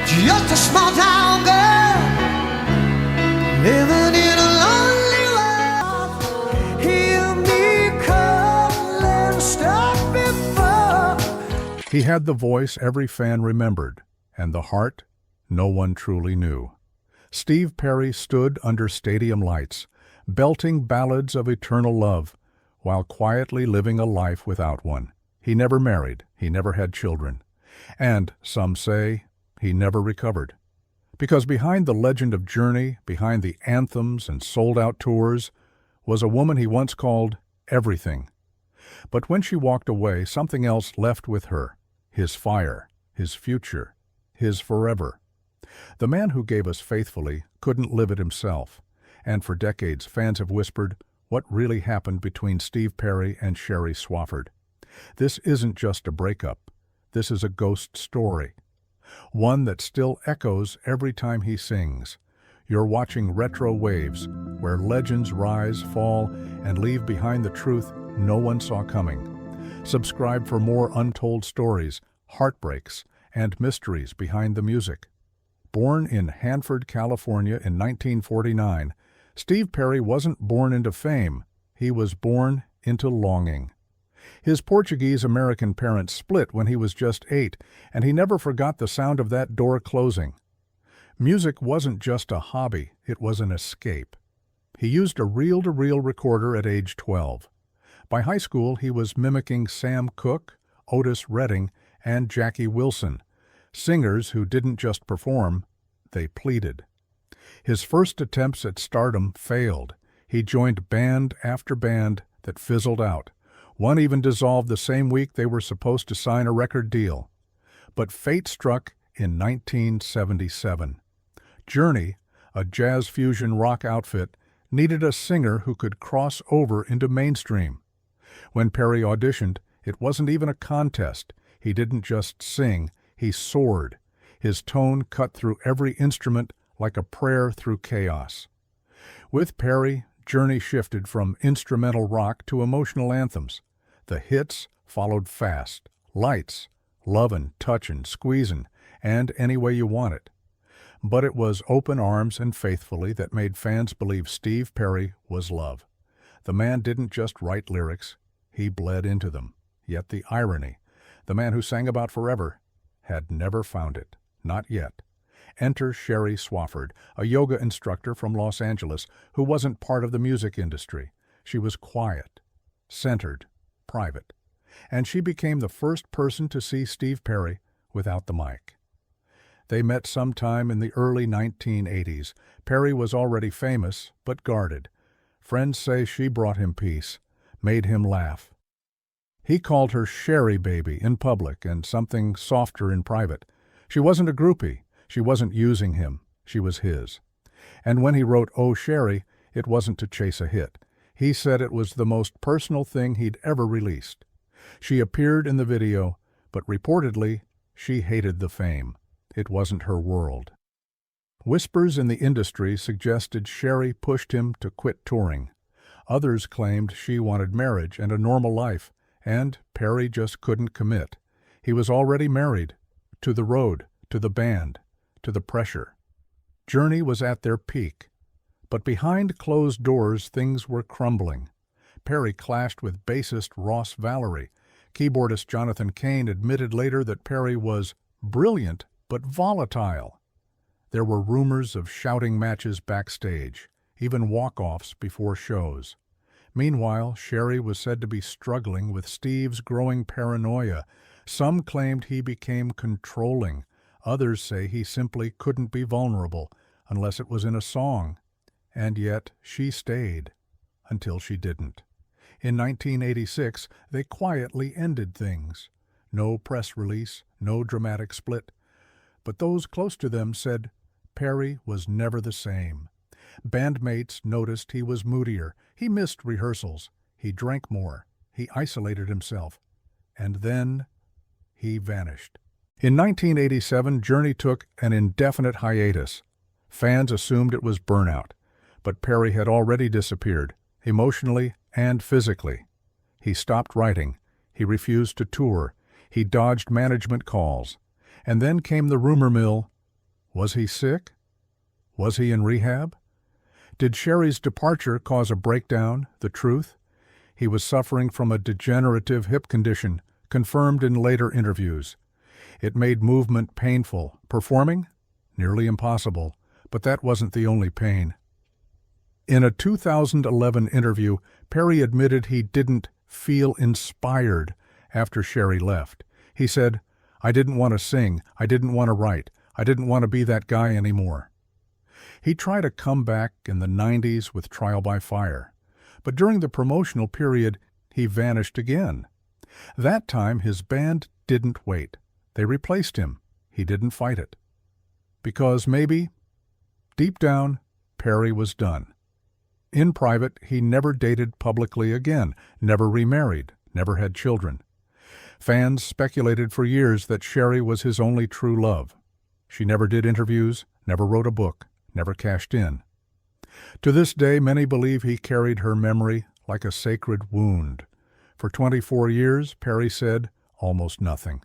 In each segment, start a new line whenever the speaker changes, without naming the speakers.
just a small town girl living in a lonely world. Hear me calling, stop before.
He had the voice every fan remembered, and the heart no one truly knew. Steve Perry stood under stadium lights, belting ballads of eternal love, while quietly living a life without one. He never married, he never had children, and, some say, he never recovered. Because behind the legend of Journey, behind the anthems and sold-out tours, was a woman he once called everything. But when she walked away, something else left with her: his fire, his future, his forever. The man who gave us faithfully couldn't live it himself, and for decades fans have whispered what really happened between Steve Perry and Sherrie Swafford. This isn't just a breakup. This is a ghost story, one that still echoes every time he sings. You're watching RetroWaves, where legends rise, fall, and leave behind the truth no one saw coming. Subscribe for more untold stories, heartbreaks, and mysteries behind the music. Born in Hanford, California in 1949, Steve Perry wasn't born into fame. He was born into longing. His Portuguese-American parents split when he was just 8, and he never forgot the sound of that door closing. Music wasn't just a hobby, it was an escape. He used a reel-to-reel recorder at age 12. By high school, he was mimicking Sam Cooke, Otis Redding, and Jackie Wilson, singers who didn't just perform, they pleaded. His first attempts at stardom failed. He joined band after band that fizzled out. One even dissolved the same week they were supposed to sign a record deal. But fate struck in 1977. Journey, a jazz fusion rock outfit, needed a singer who could cross over into mainstream. When Perry auditioned, it wasn't even a contest. He didn't just sing, he soared. His tone cut through every instrument like a prayer through chaos. With Perry, Journey shifted from instrumental rock to emotional anthems. The hits followed fast: Lights, Lovin', Touchin', Squeezin', and Any Way You Want It. But it was Open Arms and Faithfully that made fans believe Steve Perry was love. The man didn't just write lyrics, he bled into them. Yet the irony: the man who sang about forever had never found it. Not yet. Enter Sherrie Swafford, a yoga instructor from Los Angeles who wasn't part of the music industry. She was quiet, centered, private. And she became the first person to see Steve Perry without the mic. They met sometime in the early 1980s. Perry was already famous, but guarded. Friends say she brought him peace, made him laugh. He called her Sherrie Baby in public and something softer in private. She wasn't a groupie. She wasn't using him. She was his. And when he wrote Oh Sherrie, it wasn't to chase a hit. He said it was the most personal thing he'd ever released. She appeared in the video, but reportedly, she hated the fame. It wasn't her world. Whispers in the industry suggested Sherrie pushed him to quit touring. Others claimed she wanted marriage and a normal life, and Perry just couldn't commit. He was already married, to the road, to the band, to the pressure. Journey was at their peak. But behind closed doors, things were crumbling. Perry clashed with bassist Ross Valerie. Keyboardist Jonathan Cain admitted later that Perry was brilliant but volatile. There were rumors of shouting matches backstage, even walk-offs before shows. Meanwhile, Sherrie was said to be struggling with Steve's growing paranoia. Some claimed he became controlling. Others say he simply couldn't be vulnerable unless it was in a song. And yet she stayed until she didn't. In 1986, they quietly ended things. No press release, no dramatic split. But those close to them said Perry was never the same. Bandmates noticed he was moodier. He missed rehearsals. He drank more. He isolated himself. And then he vanished. In 1987, Journey took an indefinite hiatus. Fans assumed it was burnout. But Perry had already disappeared, emotionally and physically. He stopped writing. He refused to tour. He dodged management calls. And then came the rumor mill. Was he sick? Was he in rehab? Did Sherrie's departure cause a breakdown, the truth? He was suffering from a degenerative hip condition, confirmed in later interviews. It made movement painful. Performing? Nearly impossible. But that wasn't the only pain. In a 2011 interview, Perry admitted he didn't feel inspired after Sherrie left. He said, "I didn't want to sing. I didn't want to write. I didn't want to be that guy anymore." He tried a comeback in the 90s with Trial by Fire. But during the promotional period, he vanished again. That time, his band didn't wait. They replaced him. He didn't fight it. Because maybe, deep down, Perry was done. In private, he never dated publicly again, never remarried, never had children. Fans speculated for years that Sherrie was his only true love. She never did interviews, never wrote a book, never cashed in. To this day, many believe he carried her memory like a sacred wound. For 24 years, Perry said almost nothing.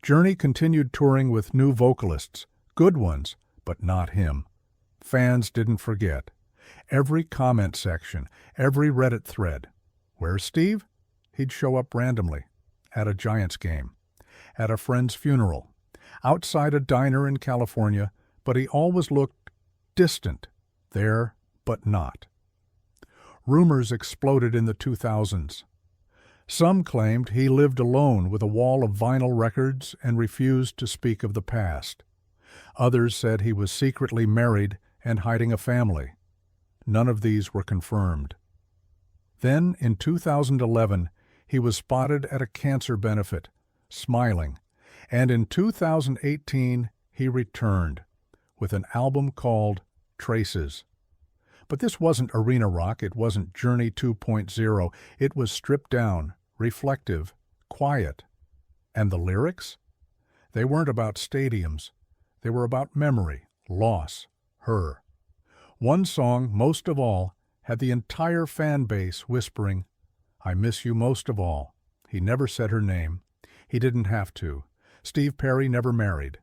Journey continued touring with new vocalists, good ones, but not him. Fans didn't forget. Every comment section, every Reddit thread. Where's Steve? He'd show up randomly. At a Giants game. At a friend's funeral. Outside a diner in California, but he always looked distant. There, but not. Rumors exploded in the 2000s. Some claimed he lived alone with a wall of vinyl records and refused to speak of the past. Others said he was secretly married and hiding a family. None of these were confirmed. Then, in 2011, he was spotted at a cancer benefit, smiling, and in 2018 he returned with an album called Traces. But this wasn't arena rock, it wasn't Journey 2.0, it was stripped down, reflective, quiet. And the lyrics? They weren't about stadiums. They were about memory, loss, her. One song, Most of All, had the entire fan base whispering, "I miss you most of all." He never said her name. He didn't have to. Steve Perry never married,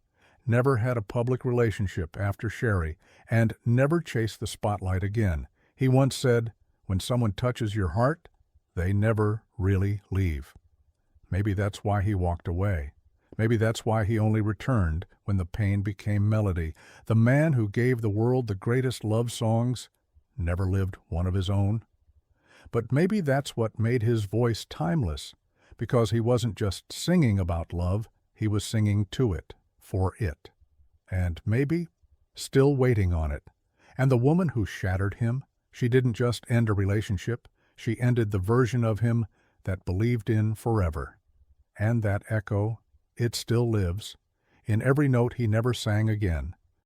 never had a public relationship after Sherrie, and never chased the spotlight again. He once said, "When someone touches your heart, they never really leave." Maybe that's why he walked away. Maybe that's why he only returned when the pain became melody. The man who gave the world the greatest love songs never lived one of his own. But maybe that's what made his voice timeless, because he wasn't just singing about love, he was singing to it, for it. And maybe still waiting on it. And the woman who shattered him, she didn't just end a relationship, she ended the version of him that believed in forever. And that echo, it still lives, in every note he never sang again,